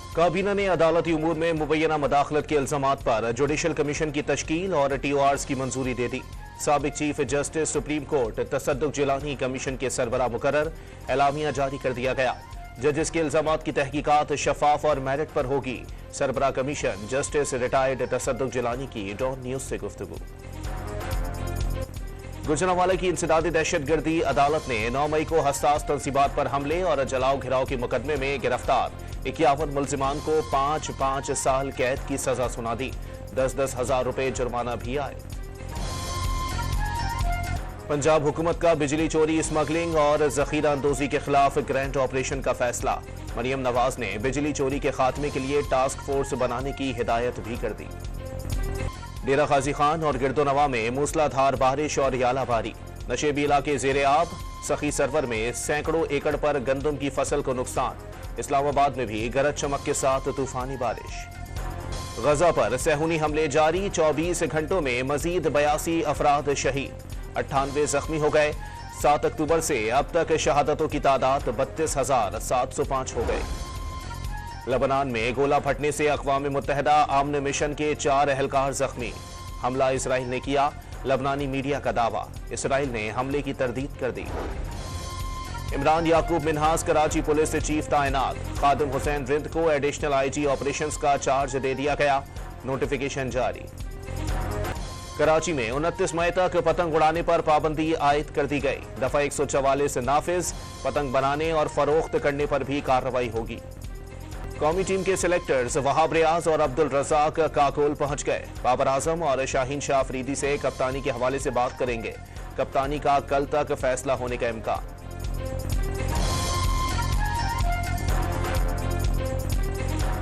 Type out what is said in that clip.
काबीना ने अदालती उमूर में मुबैना मदाखलत के इल्जामात पर जुडिशल कमीशन की तश्कील और TORs की मंजूरी दे दी। साबिक चीफ जस्टिस सुप्रीम कोर्ट तसद्दुक जिलानी कमीशन के सरबरा मुकर्रर, एलामिया जारी कर दिया गया। जजेस के इल्जामात की तहकीकात शफाफ और मेरिट पर होगी। सरबरा commission justice retired Tassaduq Jilani की डॉन न्यूज से गुफ्तगू। गुजरांवाला की इंसदादी दहशतगर्दी अदालत ने 9 मई को हसास तंसीबात पर हमले और जलाओ घिराव के मुकदमे में गिरफ्तार 51 मुल्जिमान को 5-5 साल कैद की सजा सुना दी। 10-10 हजार रुपए जुर्माना भी आए। पंजाब हुकूमत का बिजली चोरी, स्मगलिंग और जखीरा अंदोजी के खिलाफ ग्रैंड ऑपरेशन का फैसला। मरियम नवाज ने बिजली चोरी के खात्मे के लिए टास्क फोर्स बनाने की हिदायत भी कर दी। डेरा गाजी खान और गिरदोनवा में मूसलाधार बारिश और यालाबारी, नशेबी इलाके जेरे आब। सखी सरवर में सैकड़ों एकड़ पर गंदम की फसल को नुकसान। इस्लामाबाद में भी गरज चमक के साथ तूफानी बारिश। गजा पर सहूनी हमले जारी, 24 घंटों में मजीद 82 अफराद शहीद, 98 जख्मी हो गए। 7 अक्टूबर से अब तक शहादतों की तादाद 32,705 हो गए। लबनान में गोला फटने से अक़वाम मुत्तहिदा आमन मिशन के 4 एहलकार जख्मी। हमला इसराइल ने किया, लबनानी मीडिया का दावा। इसराइल ने हमले की तरदीद कर दी। इमरान याकूब मिन्हास कराची पुलिस चीफ तैनात। खादिम हुसैन रिंद को एडिशनल IG ऑपरेशंस का चार्ज दे दिया गया, नोटिफिकेशन जारी। कराची में 29 मई तक पतंग उड़ाने पर पाबंदी आयद कर दी गई। दफा 144 नाफिज, पतंग बनाने और फरोख्त करने पर भी कार्रवाई होगी। कौमी टीम के सिलेक्टर्स वहाब रियाज और अब्दुल रज़ाक काकोल पहुंच गए। बाबर आजम और शाहीन शाह अफरीदी से कप्तानी के हवाले से बात करेंगे। कप्तानी का कल तक फैसला होने का इम्कान।